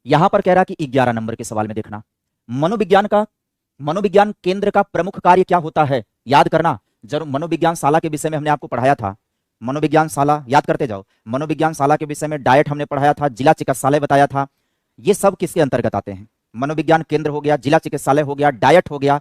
यहां पर कह रहा कि 11 नंबर के सवाल में देखना, मनोविज्ञान केंद्र का प्रमुख कार्य क्या होता है, याद करना जरूर। मनोविज्ञान शाला के विषय में हमने आपको पढ़ाया था, मनोविज्ञान शाला याद करते जाओ। मनोविज्ञान शाला के विषय में डाइट हमने पढ़ाया था, जिला चिकित्सालय बताया था। ये सब किसके अंतर्गत आते हैं? मनोविज्ञान केंद्र हो गया, जिला चिकित्सालय हो गया, डाइट हो गया,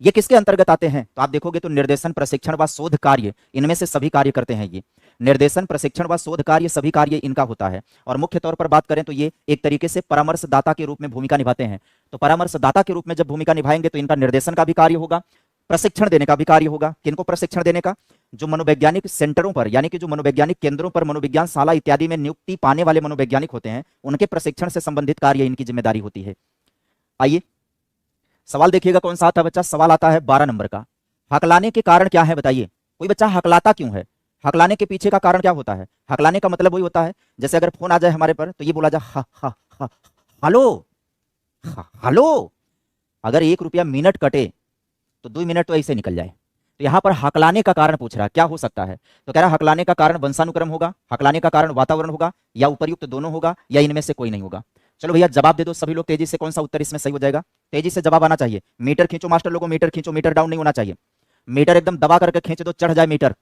ये किसके अंतर्गत आते हैं? तो आप देखोगे तो निर्देशन, प्रशिक्षण व शोध कार्य, इनमें से सभी कार्य करते हैं ये। निर्देशन, प्रशिक्षण व शोध कार्य, सभी कार्य इनका होता है। और मुख्य तौर पर बात करें तो ये एक तरीके से परामर्शदाता के रूप में भूमिका निभाते हैं। तो परामर्शदाता के रूप में जब भूमिका निभाएंगे तो इनका निर्देशन का भी कार्य होगा, प्रशिक्षण देने का भी कार्य होगा। किनको प्रशिक्षण देने का? जो मनोवैज्ञानिक सेंटरों पर, यानी कि जो मनोवैज्ञानिक केंद्रों पर मनोविज्ञान शाला इत्यादि में नियुक्ति पाने वाले मनोवैज्ञानिक होते हैं, उनके प्रशिक्षण से संबंधित कार्य इनकी जिम्मेदारी होती है। आइए सवाल देखिएगा कौन सा आता है बच्चा। सवाल आता है 12 नंबर का, हकलाने के कारण क्या है बताइए। कोई बच्चा हकलाता क्यों है? हकलाने के पीछे का कारण क्या होता है? हकलाने का मतलब वही होता है, जैसे अगर फोन आ जाए हमारे पर तो ये बोला जाए हेलो हेलो। अगर 1 रुपया मिनट कटे तो 2 मिनट तो ऐसे निकल जाए। तो यहां पर हकलाने का कारण पूछ रहा है, क्या हो सकता है? तो कह रहा है हकलाने का कारण वंशानुक्रम होगा, हकलाने का कारण वातावरण होगा, या उपर्युक्त दोनों होगा, या इनमें से कोई नहीं होगा। चलो भैया जवाब दे दो सभी लोग तेजी से, कौन सा उत्तर इसमें सही हो जाएगा? तेजी से जवाब आना चाहिए। मीटर खींचो मास्टर लोगों, मीटर खींचो, मीटर डाउन नहीं होना चाहिए। मीटर एकदम दबा करके खींच दो, चढ़ जाए मीटर।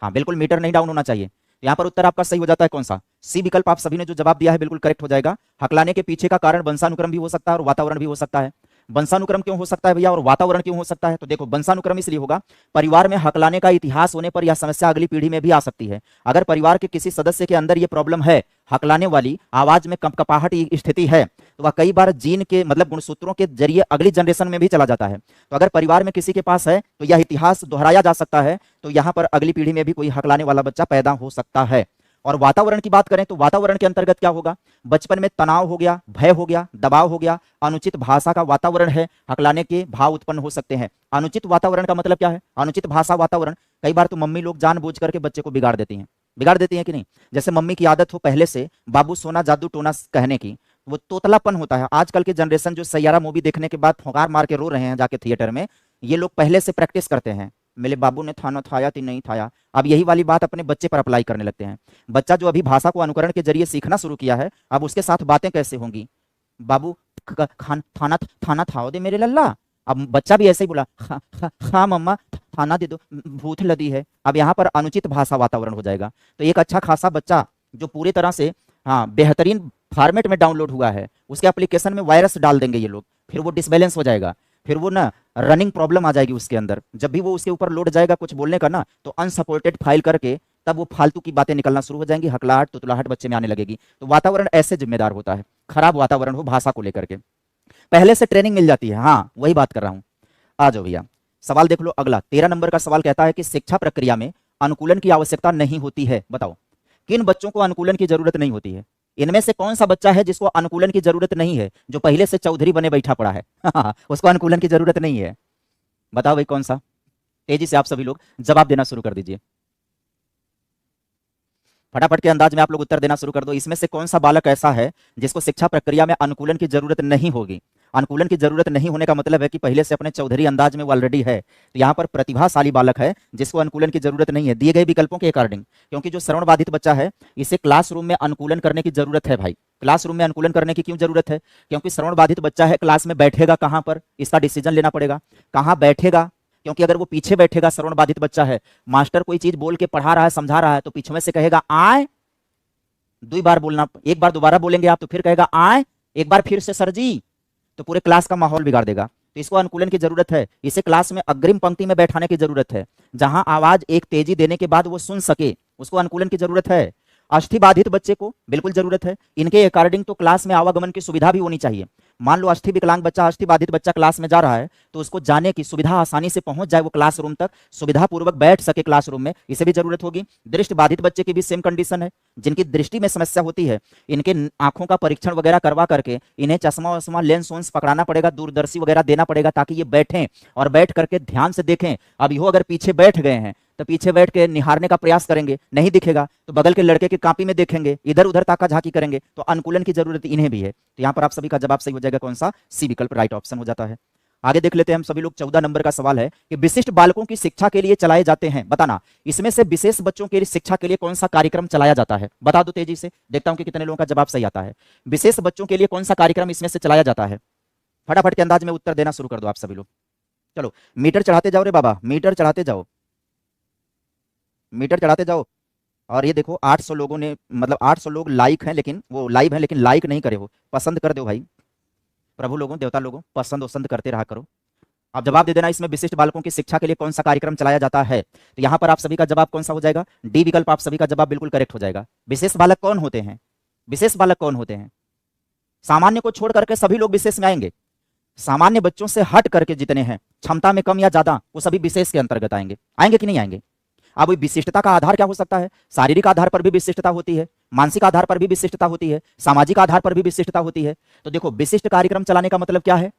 हाँ बिल्कुल, मीटर नहीं डाउन होना चाहिए। यहाँ पर उत्तर आपका सही हो जाता है कौन सा? सी विकल्प आप सभी ने जो जवाब दिया है बिल्कुल करेक्ट हो जाएगा। हकलाने के पीछे का कारण वंशानुक्रम भी हो सकता है और वातावरण भी हो सकता है। वंशानुक्रम क्यों हो सकता है भैया और वातावरण क्यों हो सकता है? तो देखो वंशानुक्रम इसलिए होगा, परिवार में हकलाने का इतिहास होने पर यह समस्या अगली पीढ़ी में भी आ सकती है। अगर परिवार के किसी सदस्य के अंदर यह प्रॉब्लम है, हकलाने वाली, आवाज में कंपकपाहट स्थिति है, तो वह कई बार जीन के मतलब गुणसूत्रों के जरिए अगली जनरेशन में भी चला जाता है। तो अगर परिवार में किसी के पास है तो यह इतिहास दोहराया जा सकता है, तो यहां पर अगली पीढ़ी में भी कोई हकलाने वाला बच्चा पैदा हो सकता है। और वातावरण की बात करें तो वातावरण के अंतर्गत क्या होगा? बचपन में तनाव हो गया, भय हो गया, दबाव हो गया, अनुचित भाषा का वातावरण है, हकलाने के भाव उत्पन्न हो सकते हैं। अनुचित वातावरण का मतलब क्या है? अनुचित भाषा वातावरण। कई बार तो मम्मी लोग जानबूझ करके बच्चे को बिगाड़ देती हैं, बिगाड़ देती हैं कि नहीं? जैसे मम्मी की आदत हो पहले से बाबू सोना जादू टोना कहने की, वो तोतलापन होता है। आजकल के जनरेशन जो सैयारा मूवी देखने के बाद फौकार मार के रो रहे हैं जाके थिएटर में, ये लोग पहले से प्रैक्टिस करते हैं, मेरे बाबू ने थाना थाया तो नहीं थाया। अब यही वाली बात अपने बच्चे पर अप्लाई करने लगते हैं। बच्चा जो अभी भाषा को अनुकरण के जरिए सीखना शुरू किया है, अब उसके साथ बातें कैसे होंगी? बाबू थाना थाना थाओ दे मेरे लल्ला। अब बच्चा भी ऐसे ही बोला, हाँ मम्मा थाना दे दो, भूत लदी है। अब यहाँ पर अनुचित भाषा वातावरण हो जाएगा। तो एक अच्छा खासा बच्चा जो पूरी तरह से हाँ बेहतरीन फॉर्मेट में डाउनलोड हुआ है, उसके एप्लीकेशन में वायरस डाल देंगे ये लोग, फिर वो डिसबैलेंस हो जाएगा, फिर वो ना रनिंग प्रॉब्लम आ जाएगी उसके अंदर। जब भी वो उसके ऊपर लोड जाएगा कुछ बोलने का ना, तो अनसपोर्टेड फाइल करके तब वो फालतू की बातें निकलना शुरू हो जाएंगी, हकलाहट तुतलाहट बच्चे में आने लगेगी। तो वातावरण ऐसे जिम्मेदार होता है, खराब वातावरण हो भाषा को लेकर के, पहले से ट्रेनिंग मिल जाती है। हाँ वही बात कर रहा हूं। आ जाओ भैया सवाल देख लो अगला। 13 नंबर का सवाल कहता है कि शिक्षा प्रक्रिया में अनुकूलन की आवश्यकता नहीं होती है। बताओ किन बच्चों को अनुकूलन की जरूरत नहीं होती है? इनमें से कौन सा बच्चा है जिसको अनुकूलन की जरूरत नहीं है? जो पहले से चौधरी बने बैठा पड़ा है उसको अनुकूलन की जरूरत नहीं है। बताओ भाई कौन सा? तेजी से आप सभी लोग जवाब देना शुरू कर दीजिए, फटाफट के अंदाज में आप लोग उत्तर देना शुरू कर दो। इसमें से कौन सा बालक ऐसा है जिसको शिक्षा प्रक्रिया में अनुकूलन की जरूरत नहीं होगी? अनुकूलन की जरूरत नहीं होने का मतलब है कि पहले से अपने चौधरी अंदाज में वो ऑलरेडी है। तो यहाँ पर प्रतिभाशाली बालक है जिसको अनुकूलन की जरूरत नहीं है दिए गए विकल्पों के अकॉर्डिंग। क्योंकि जो श्रवण बाधित बच्चा है इसे क्लासरूम में अनुकूलन करने की जरूरत है। भाई क्लासरूम में अनुकूलन करने की क्यों जरूरत है? क्योंकि श्रवण बाधित बच्चा है, क्लास में बैठेगा कहां पर, इसका डिसीजन लेना पड़ेगा। कहां बैठेगा? क्योंकि अगर वो पीछे बैठेगा, श्रवण बाधित बच्चा है, मास्टर कोई चीज बोल के पढ़ा रहा है, समझा रहा है, तो पीछे में से कहेगा आए, 2 बार बोलना, एक बार दोबारा बोलेंगे आप तो फिर कहेगा आए, एक बार फिर से सर जी, तो पूरे क्लास का माहौल बिगाड़ देगा। तो इसको अनुकूलन की जरूरत है। इसे क्लास में अग्रिम पंक्ति में बैठाने की जरूरत है, जहां आवाज एक तेजी देने के बाद वो सुन सके, उसको अनुकूलन की जरूरत है। अस्थि बाधित बच्चे को बिल्कुल जरूरत है। इनके अकॉर्डिंग तो क्लास में आवागमन की सुविधा भी होनी चाहिए। मान लो अस्थि विकलांग बच्चा, अस्थि बाधित बच्चा क्लास में जा रहा है, तो उसको जाने की सुविधा, आसानी से पहुंच जाए वो क्लासरूम तक, सुविधा पूर्वक बैठ सके क्लासरूम में, इसे भी जरूरत होगी। दृष्टि बाधित बच्चे की भी सेम कंडीशन है। जिनकी दृष्टि में समस्या होती है, इनके आंखों का परीक्षण वगैरह करवा करके इन्हें चश्मा वश्मा लेंस वेंस पकड़ाना पड़ेगा, दूरदर्शी वगैरह देना पड़ेगा, ताकि ये बैठें और बैठ करके ध्यान से देखें। अब यो अगर पीछे बैठ गए हैं तो पीछे बैठ के निहारने का प्रयास करेंगे, नहीं दिखेगा तो बगल के लड़के की कॉपी में देखेंगे, इधर उधर ताका झांकी करेंगे। तो अनुकूलन की जरूरत इन्हें भी है। तो यहाँ पर आप सभी का जवाब सही हो जाएगा कौन सा? सी विकल्प राइट ऑप्शन हो जाता है। आगे देख लेते हैं हम सभी लोग। 14 नंबर का सवाल है कि विशिष्ट बालकों की शिक्षा के लिए चलाए जाते हैं, बताना इसमें से विशेष बच्चों के लिए शिक्षा के लिए कौन सा कार्यक्रम चलाया जाता है। बता दो तेजी से, देखता हूं कि कितने लोगों का जवाब सही आता है। विशेष बच्चों के लिए कौन सा कार्यक्रम इसमें से चलाया जाता है, फटाफट के अंदाज में उत्तर देना शुरू कर दो आप सभी लोग। चलो मीटर चढ़ाते जाओ रे बाबा, मीटर चढ़ाते जाओ, मीटर चढ़ाते जाओ। और ये देखो 800 लोगों ने, मतलब 800 लोग लाइक हैं, लेकिन वो लाइव हैं लेकिन लाइक नहीं करे हो। पसंद कर दो भाई, प्रभु लोगों, देवता लोगों, पसंद वसंद करते रहा करो। आप जवाब दे देना इसमें विशिष्ट बालकों की शिक्षा के लिए कौन सा कार्यक्रम चलाया जाता है। तो यहां पर आप सभी का जवाब कौन सा हो जाएगा, डी विकल्प आप सभी का जवाब बिल्कुल करेक्ट हो जाएगा। विशेष बालक कौन होते हैं, विशेष बालक कौन होते हैं, सामान्य को छोड़ करके सभी लोग विशेष में आएंगे। सामान्य बच्चों से हट करके जितने हैं, क्षमता में कम या ज्यादा, वो सभी विशेष के अंतर्गत आएंगे। आएंगे कि नहीं आएंगे। अब विशिष्टता का आधार क्या हो सकता है, शारीरिक आधार पर भी विशिष्टता होती है, मानसिक आधार पर भी विशिष्टता होती है, सामाजिक आधार पर भी विशिष्टता होती है। तो देखो विशिष्ट कार्यक्रम चलाने का मतलब क्या है,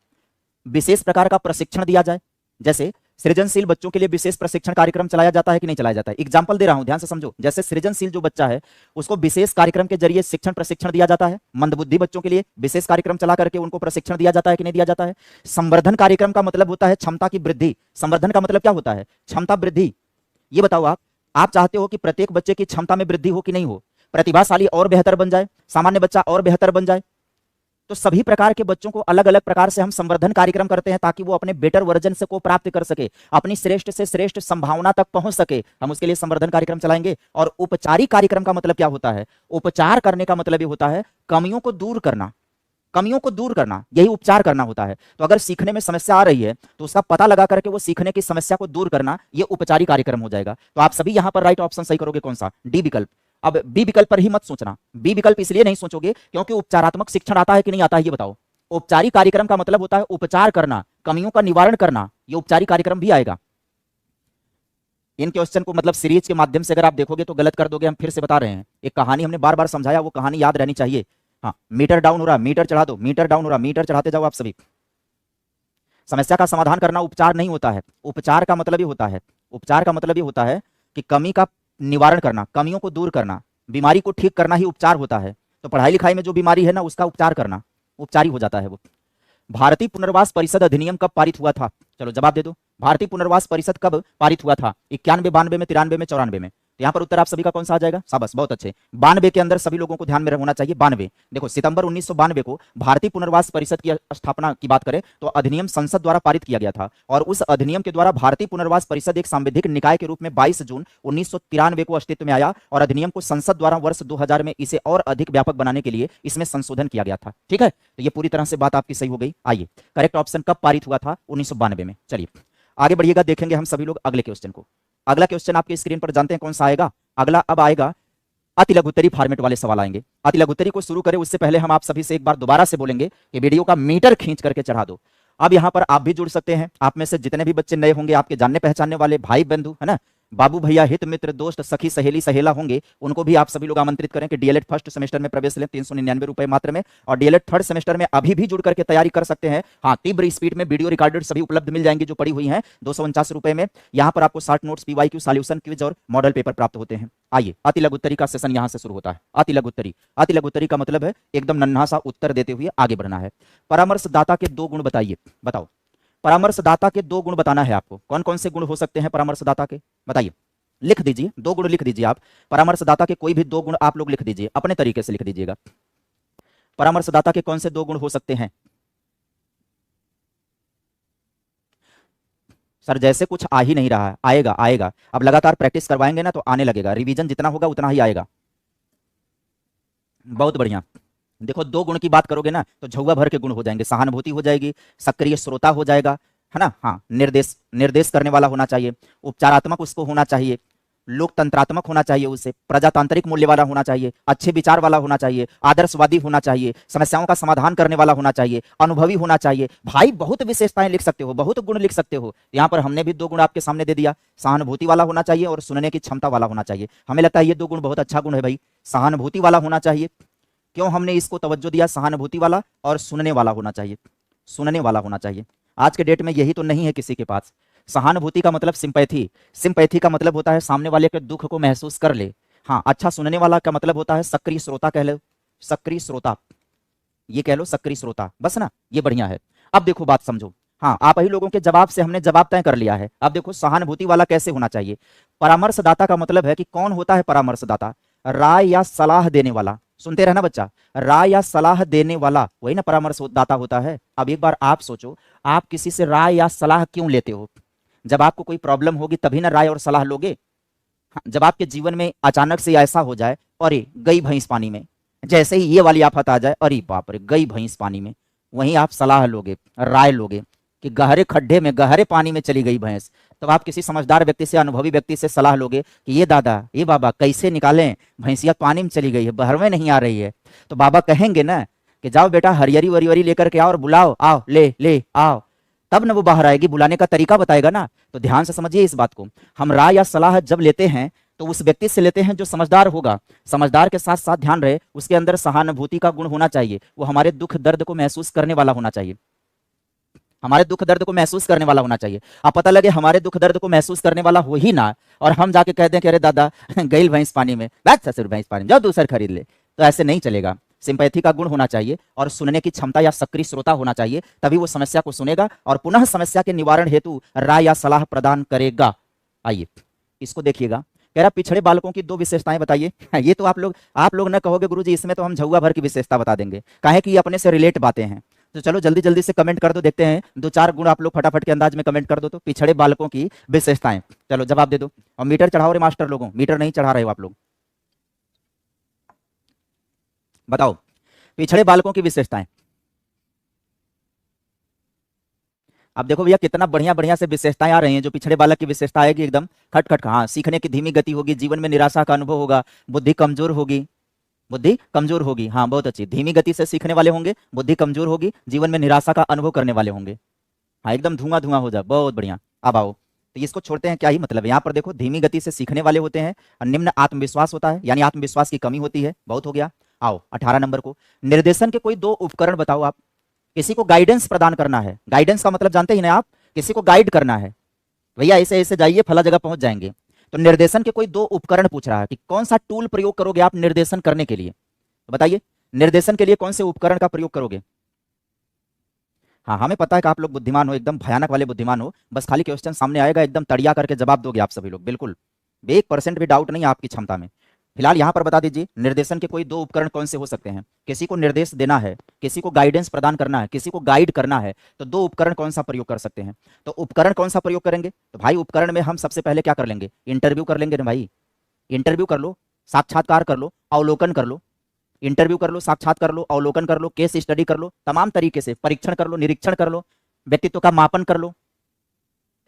विशेष प्रकार का प्रशिक्षण दिया जाए। जैसे सृजनशील बच्चों के लिए विशेष प्रशिक्षण कार्यक्रम चलाया जाता है कि नहीं चलाया जाता है। एग्जाम्पल दे रहा हूं, ध्यान से समझो। जैसे सृजनशील जो बच्चा है उसको विशेष कार्यक्रम के जरिए शिक्षण प्रशिक्षण दिया जाता है। मंदबुद्धि बच्चों के लिए विशेष कार्यक्रम चला करके उनको प्रशिक्षण दिया जाता है कि नहीं दिया जाता है। संवर्धन कार्यक्रम का मतलब होता है क्षमता की वृद्धि। संवर्धन का मतलब क्या होता है, क्षमता वृद्धि। ये बताओ आप चाहते हो कि प्रत्येक बच्चे की क्षमता में वृद्धि हो कि नहीं हो, प्रतिभाशाली और बेहतर बन जाए, सामान्य बच्चा और बेहतर बन जाए। तो सभी प्रकार के बच्चों को अलग अलग प्रकार से हम संवर्धन कार्यक्रम करते हैं ताकि वो अपने बेटर वर्जन से को प्राप्त कर सके, अपनी श्रेष्ठ से श्रेष्ठ संभावना तक पहुंच सके। हम उसके लिए संवर्धन कार्यक्रम चलाएंगे। और उपचारिक कार्यक्रम का मतलब क्या होता है, उपचार करने का मतलब ये होता है कमियों को दूर करना, कमियों को दूर करना, यही उपचार करना होता है। तो अगर सीखने में समस्या आ रही है तो उसका पता लगा करके वो सीखने की समस्या को दूर करना, ये उपचारिक कार्यक्रम हो जाएगा। तो आप सभी यहां पर राइट ऑप्शन सही करोगे, कौन सा, डी विकल्प। अब बी विकल्प पर ही मत सोचना। बी विकल्प इसलिए नहीं सोचोगे क्योंकि उपचारात्मक शिक्षण आता है कि नहीं आता है, ये बताओ। उपचारिक कार्यक्रम का मतलब होता है उपचार करना, कमियों का निवारण करना, ये उपचारिक कार्यक्रम भी आएगा। इन क्वेश्चन को मतलब सीरीज के माध्यम से अगर आप देखोगे तो गलत कर दोगे। हम फिर से बता रहे हैं, एक कहानी हमने बार बार समझाया, वो कहानी याद रहनी चाहिए। हाँ, मीटर डाउन हो रहा, मीटर चढ़ा दो, मीटर डाउन हो रहा, मीटर चढ़ाते जाओ आप सभी। समस्या का समाधान करना उपचार नहीं होता है। उपचार का मतलब ये होता है, उपचार का मतलब ये होता है कि कमी का निवारण करना, कमियों को दूर करना, बीमारी को ठीक करना ही उपचार होता है। तो पढ़ाई लिखाई में जो बीमारी है ना, उसका उपचार करना उपचारी हो जाता है वो। भारतीय पुनर्वास परिषद अधिनियम कब पारित हुआ था, चलो जवाब दे दो। भारतीय पुनर्वास परिषद कब पारित हुआ था, 91, 92 में, 93 में, 94 में। तो यहाँ पर उत्तर आप सभी का कौन सा आ जाएगा, शाबाश, बहुत अच्छे। 92 के अंदर सभी लोगों को ध्यान में होना चाहिए। 92, देखो सितंबर 1992 को भारतीय पुनर्वास परिषद की स्थापना की बात करें तो अधिनियम संसद द्वारा पारित किया गया था। और उस अधिनियम के द्वारा भारतीय पुनर्वास परिषद एक सांविधिक निकाय के रूप में 22 जून 1993 को अस्तित्व में आया। और अधिनियम को संसद द्वारा वर्ष 2000 में इसे और अधिक व्यापक बनाने के लिए इसमें संशोधन किया गया था। ठीक है, तो ये पूरी तरह से बात आपकी सही हो गई। आइए, करेक्ट ऑप्शन कब पारित हुआ था, 1992 में। चलिए आगे बढ़िएगा, देखेंगे हम सभी लोग अगले क्वेश्चन को। अगला क्वेश्चन आपके स्क्रीन पर जानते हैं कौन सा आएगा। अगला अब आएगा अति लघुत्तरी फॉर्मेट वाले सवाल आएंगे। अति लघुत्तरी को शुरू करें उससे पहले हम आप सभी से एक बार दोबारा से बोलेंगे कि वीडियो का मीटर खींच करके चढ़ा दो। अब यहां पर आप भी जुड़ सकते हैं। आप में से जितने भी बच्चे नए होंगे, आपके जानने पहचानने वाले भाई बंधु है ना, बाबू भैया, हित मित्र, दोस्त, सखी, सहेली, सहेला होंगे, उनको भी आप सभी लोग आमंत्रित करें कि डीएलएड फर्स्ट सेमेस्टर में प्रवेश लें 399 रुपए मात्र में। और डीएलएड थर्ड सेमेस्टर में अभी भी जुड़ करके तैयारी कर सकते हैं। हाँ, तीव्र स्पीड में वीडियो रिकॉर्डेड सभी उपलब्ध मिल जाएंगी जो पड़ी हुई हैं 249 रुपए में। यहाँ पर आपको short notes, PYQ, solution, quiz और मॉडल पेपर प्राप्त होते हैं। आइए, अति लघुत्तरी का सेशन यहाँ से शुरू होता है। अति लघुत्तरी, अति लघुत्तरी का मतलब है एकदम नन्हा सा उत्तर देते हुए आगे बढ़ना है। परामर्शदाता के 2 गुण बताइए, बताओ। परामर्शदाता के 2 गुण बताना है आपको। कौन कौन से गुण हो सकते हैं परामर्शदाता के, बताइए। लिख दीजिए, 2 गुण लिख दीजिए आप। परामर्शदाता के कोई भी 2 गुण आप लोग लिख दीजिए, अपने तरीके से लिख दीजिएगा। परामर्शदाता के कौन से 2 गुण हो सकते हैं। सर जैसे कुछ आ ही नहीं रहा है, आएगा आएगा। अब लगातार प्रैक्टिस करवाएंगे ना तो आने लगेगा, रिवीजन जितना होगा उतना ही आएगा। बहुत बढ़िया। देखो 2 गुण की बात करोगे ना तो झौवा भर के गुण हो जाएंगे। सहानुभूति हो जाएगी, सक्रिय श्रोता हो जाएगा, है ना। हाँ, निर्देश करने वाला होना चाहिए, उपचारात्मक उसको होना चाहिए, लोकतंत्रात्मक होना चाहिए, उसे प्रजातांत्रिक मूल्य वाला होना चाहिए, अच्छे विचार वाला होना चाहिए, आदर्शवादी होना चाहिए, समस्याओं का समाधान करने वाला होना चाहिए, अनुभवी होना चाहिए। भाई बहुत विशेषताएं लिख सकते हो, बहुत गुण लिख सकते हो। यहाँ पर हमने भी 2 गुण आपके सामने दे दिया। सहानुभूति वाला होना चाहिए और सुनने की क्षमता वाला होना चाहिए। हमें लगता है ये 2 गुण बहुत अच्छा गुण है भाई। सहानुभूति वाला होना चाहिए, क्यों हमने इसको तवज्जो दिया, सहानुभूति वाला, और सुनने वाला होना चाहिए, सुनने वाला होना चाहिए। आज के डेट में यही तो नहीं है किसी के पास। सहानुभूति का मतलब सिंपैथी, सिंपैथी का मतलब होता है सामने वाले के दुख को महसूस कर ले। हाँ, अच्छा सुनने वाला का मतलब होता है सक्रिय श्रोता कह लो, सक्रिय श्रोता, ये कह लो सक्रिय श्रोता, बस ना, ये बढ़िया है। अब देखो बात समझो, हाँ, आप ही लोगों के जवाब से हमने जवाब तय कर लिया है। अब देखो सहानुभूति वाला कैसे होना चाहिए। परामर्शदाता का मतलब है कि कौन होता है परामर्शदाता? राय या सलाह देने वाला। सुनते रहना बच्चा, राय या सलाह देने वाला वही ना परामर्शदाता होता है। अब एक बार आप सोचो, आप किसी से राय या सलाह क्यों लेते हो? जब आपको कोई प्रॉब्लम होगी तभी ना राय और सलाह लोगे। हाँ, जब आपके जीवन में अचानक से ऐसा हो जाए, अरे गई भैंस पानी में, जैसे ही ये वाली आफत आ जाए, अरे बाप रे गई भैंस पानी में, वहीं आप सलाह लोगे, राय लोगे कि गहरे खड्डे में, गहरे पानी में चली गई भैंस। तब आप किसी समझदार व्यक्ति से, अनुभवी व्यक्ति से सलाह लोगे कि ये दादा, ये बाबा कैसे निकालें, भैंसिया पानी में चली गई है, बहर में नहीं आ रही है। तो बाबा कहेंगे ना कि जाओ बेटा हरियरी वरियरी लेकर के आओ और बुलाओ, आओ ले ले आओ, तब ना वो बाहर आएगी। बुलाने का तरीका बताएगा ना। तो ध्यान से समझिए इस बात को। हम राय या सलाह जब लेते हैं तो उस व्यक्ति से लेते हैं जो समझदार होगा। समझदार के साथ साथ ध्यान रहे उसके अंदर सहानुभूति का गुण होना चाहिए। वो हमारे दुख दर्द को महसूस करने वाला होना चाहिए, हमारे दुख दर्द को महसूस करने वाला होना चाहिए। अब पता लगे हमारे दुख दर्द को महसूस करने वाला हो ही ना, और हम जाके कह दें कि अरे दादा गई भैंस पानी में, बैठ ससुर भैंस पानी में, जाओ दूसर खरीद ले, तो ऐसे नहीं चलेगा। सिंपैथी का गुण होना चाहिए और सुनने की क्षमता या सक्रिय श्रोता होना चाहिए, तभी वो समस्या को सुनेगा और पुनः समस्या के निवारण हेतु राय या सलाह प्रदान करेगा। आइए इसको देखिएगा, कह रहा पिछड़े बालकों की 2 विशेषताएं बताइए। ये तो आप लोग न कहोगे गुरुजी इसमें तो हम झुआ भर की विशेषता बता देंगे, काहे कि ये अपने से रिलेट बातें हैं। तो चलो जल्दी जल्दी से कमेंट कर दो, देखते हैं 2-4 गुण आप लोग फटाफट के अंदाज में कमेंट कर दो। तो पिछड़े बालकों की विशेषताएं, चलो जवाब दे दो। और मीटर चढ़ाओ रे मास्टर लोगों, मीटर नहीं चढ़ा रहे हो आप लोग, बताओ पिछड़े बालकों की विशेषताएं। अब देखो भैया कितना बढ़िया बढ़िया से विशेषताएं आ रही हैं। जो पिछड़े बालक की विशेषता आएगी एकदम खट खट, हाँ, सीखने की धीमी गति होगी, जीवन में निराशा का अनुभव होगा, बुद्धि कमजोर होगी, बुद्धि कमजोर होगी, हाँ बहुत अच्छी, धीमी गति से सीखने वाले होंगे, बुद्धि कमजोर होगी, जीवन में निराशा का अनुभव करने वाले होंगे। हाँ एकदम धुआं धुआं हो जाए, बहुत बढ़िया। अब आओ तो इसको छोड़ते हैं, क्या ही मतलब है। यहाँ पर देखो धीमी गति से सीखने वाले होते हैं और निम्न आत्मविश्वास होता है, यानी आत्मविश्वास की कमी होती है, बहुत हो गया। आओ 18 नंबर को, निर्देशन के कोई 2 उपकरण बताओ आप। किसी को गाइडेंस प्रदान करना है, गाइडेंस का मतलब जानते ही ना आप, किसी को गाइड करना है, भैया ऐसे ऐसे जाइए फला जगह पहुंच जाएंगे। तो निर्देशन के कोई 2 उपकरण पूछ रहा है कि कौन सा टूल प्रयोग करोगे आप निर्देशन करने के लिए, तो बताइए निर्देशन के लिए कौन से उपकरण का प्रयोग करोगे। हाँ हमें पता है कि आप लोग बुद्धिमान हो, एकदम भयानक वाले बुद्धिमान हो, बस खाली क्वेश्चन सामने आएगा एकदम तड़िया करके जवाब दोगे आप सभी लोग, बिल्कुल 1% भी डाउट नहीं है आपकी क्षमता में। फिलहाल यहाँ पर बता दीजिए निर्देशन के कोई 2 उपकरण कौन से हो सकते हैं। किसी को निर्देश देना है, किसी को गाइडेंस प्रदान करना है, किसी को गाइड करना है, तो 2 उपकरण कौन सा प्रयोग कर सकते हैं। तो उपकरण कौन सा प्रयोग करेंगे, तो भाई उपकरण में हम सबसे पहले क्या कर लेंगे, इंटरव्यू कर लेंगे ना भाई। इंटरव्यू कर लो, साक्षात्कार कर लो, अवलोकन कर लो, इंटरव्यू कर लो, साक्षात कर लो, अवलोकन कर लो, केस स्टडी कर लो, तमाम तरीके से परीक्षण कर लो, निरीक्षण कर लो, व्यक्तित्व का मापन कर लो,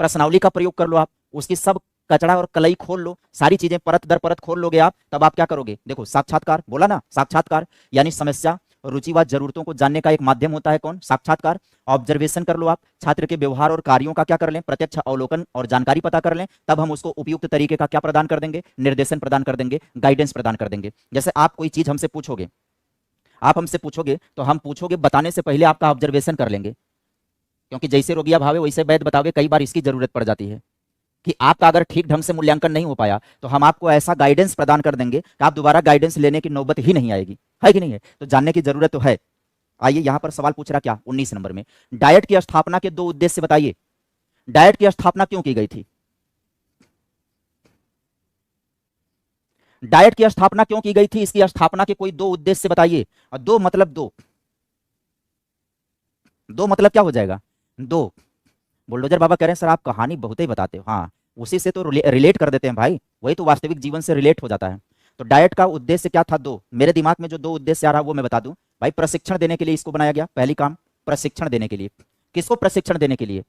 प्रश्नावली का प्रयोग कर लो आप, उसकी सब कचड़ा और कलई खोल लो, सारी चीजें परत दर परत खोल लोगे आप, तब आप क्या करोगे। देखो साक्षात्कार बोला ना, साक्षात्कार यानी समस्या रुचि व जरूरतों को जानने का एक माध्यम होता है कौन, साक्षात्कार। ऑब्जर्वेशन कर लो आप, छात्र के व्यवहार और कार्यों का क्या कर लें, प्रत्यक्ष अवलोकन और जानकारी पता कर लें, तब हम उसको उपयुक्त तरीके का क्या प्रदान कर देंगे, निर्देशन प्रदान कर देंगे, गाइडेंस प्रदान कर देंगे। जैसे आप कोई चीज हमसे पूछोगे, आप हमसे पूछोगे तो हम पूछोगे बताने से पहले आपका ऑब्जर्वेशन कर लेंगे, क्योंकि जैसे रोगिया भावे वैसे वैद्य बतावे, कई बार इसकी जरूरत पड़ जाती है कि आपका अगर ठीक ढंग से मूल्यांकन नहीं हो पाया तो हम आपको ऐसा गाइडेंस प्रदान कर देंगे कि आप दोबारा गाइडेंस लेने की नौबत ही नहीं आएगी, है कि नहीं है। तो जानने की जरूरत तो है। आइए यहां पर सवाल पूछ रहा क्या, 19 नंबर में, डाइट की स्थापना के 2 उद्देश्य बताइए। डाइट की स्थापना क्यों की गई थी, डाइट की स्थापना क्यों की गई थी, इसकी स्थापना के कोई 2 उद्देश्य बताइए। और 2 मतलब 2 मतलब क्या हो जाएगा, 2। बुलडोजर बाबा कह रहे हैं सर आप कहानी बहुत ही बताते हो, हाँ उसी से तो रिलेट कर देते हैं भाई, वही तो वास्तविक जीवन से रिलेट हो जाता है। तो डाइट का उद्देश्य क्या था, 2। मेरे दिमाग में जो 2 उद्देश्य आ रहा है वो मैं बता दूं भाई। प्रशिक्षण देने के लिए इसको बनाया गया, पहली काम प्रशिक्षण देने के लिए। किसको प्रशिक्षण देने के लिए,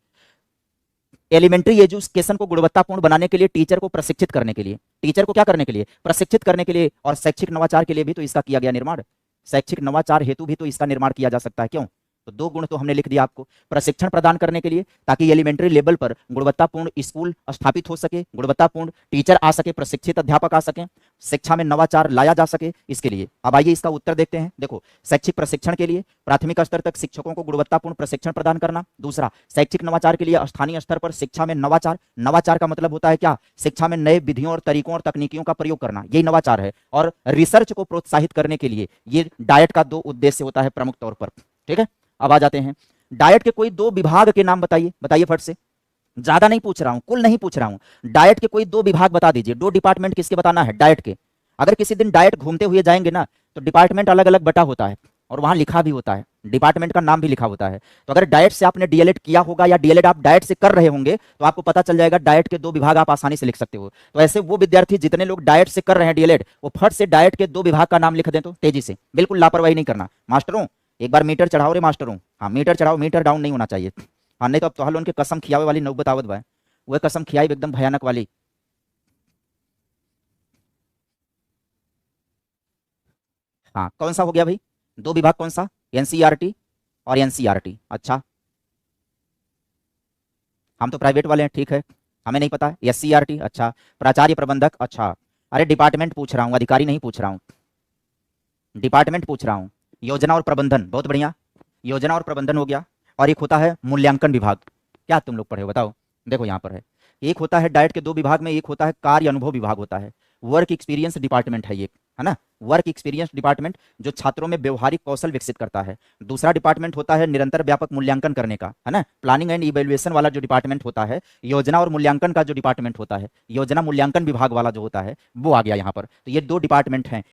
एलिमेंट्री एजुकेशन को गुणवत्तापूर्ण बनाने के लिए, टीचर को प्रशिक्षित करने के लिए, टीचर को क्या करने के लिए, प्रशिक्षित करने के लिए, और शैक्षिक नवाचार के लिए भी तो इसका किया गया निर्माण, शैक्षिक नवाचार हेतु भी तो इसका निर्माण किया जा सकता है, क्यों। तो 2 गुण तो हमने लिख दिया आपको, प्रशिक्षण प्रदान करने के लिए ताकि एलिमेंट्री लेवल पर गुणवत्तापूर्ण स्कूल स्थापित हो सके, गुणवत्तापूर्ण टीचर आ सके, प्रशिक्षित अध्यापक आ सके, शिक्षा में नवाचार लाया जा सके, इसके लिए। अब आइए इसका उत्तर देखते हैं। देखो शैक्षिक प्रशिक्षण के लिए प्राथमिक स्तर तक शिक्षकों को गुणवत्तापूर्ण प्रशिक्षण प्रदान करना, दूसरा शैक्षिक नवाचार के लिए स्थानीय स्तर पर शिक्षा में नवाचार। नवाचार का मतलब होता है क्या, शिक्षा में नए विधियों और तरीकों और तकनीकियों का प्रयोग करना, यही नवाचार है। और रिसर्च को प्रोत्साहित करने के लिए ये डाइट का 2 उद्देश्य होता है प्रमुख तौर पर, ठीक है। अब आ जाते हैं डाइट के कोई 2 विभाग के नाम बताइए, बताइए फट से। ज्यादा नहीं पूछ रहा हूं, कुल नहीं पूछ रहा हूं, डाइट के कोई 2 विभाग बता दीजिए, 2 डिपार्टमेंट किसके बताना है डाइट के। अगर किसी दिन डाइट घूमते हुए जाएंगे ना तो डिपार्टमेंट अलग अलग बटा होता है और वहां लिखा भी होता है, डिपार्टमेंट का नाम भी लिखा होता है। तो अगर डाइट से आपने डीएलएड किया होगा या डीएलएड आप डाइट से कर रहे होंगे तो आपको पता चल जाएगा डाइट के 2 विभाग आप आसानी से लिख सकते हो। तो ऐसे वो विद्यार्थी जितने लोग डाइट से कर रहे हैं डीएलएड, वो फट से डाइट के 2 विभाग का नाम लिख दें तो तेजी से, बिल्कुल लापरवाही नहीं करना। मास्टरों एक बार मीटर चढ़ाओ रे मास्टरों, हाँ मीटर चढ़ाओ, मीटर डाउन नहीं होना चाहिए। हाँ नहीं तो अब तो हल उनके कसम खियावे वाली नौबत आवत बा, वह कसम खियाई एकदम भयानक वाली। हाँ कौन सा हो गया भाई, 2 विभाग कौन सा, एनसीईआरटी और एनसीईआरटी। अच्छा हम तो प्राइवेट वाले हैं, ठीक है, हमें नहीं पता। एससीईआरटी, अच्छा प्राचार्य प्रबंधक, अच्छा अरे डिपार्टमेंट पूछ रहा हूँ, अधिकारी नहीं पूछ रहा हूँ, डिपार्टमेंट पूछ रहा हूँ। योजना और प्रबंधन, बहुत बढ़िया, योजना और प्रबंधन हो गया। और एक होता है मूल्यांकन विभाग, क्या तुम लोग पढ़े हो बताओ, देखो यहाँ पर है, एक होता है डाइट के 2 विभाग में, एक होता है कार्य अनुभव विभाग होता है, वर्क एक्सपीरियंस डिपार्टमेंट है ये, है ना, वर्क एक्सपीरियंस डिपार्टमेंट जो छात्रों में व्यवहारिक कौशल विकसित करता है। दूसरा डिपार्टमेंट होता है निरंतर व्यापक मूल्यांकन करने का, है ना, प्लानिंग एंड इवेल्युएशन वाला जो डिपार्टमेंट होता है। योजना और मूल्यांकन का जो डिपार्टमेंट होता है, योजना मूल्यांकन विभाग वाला जो होता है वो आ गया यहाँ पर। तो ये 2 डिपार्टमेंट हैं,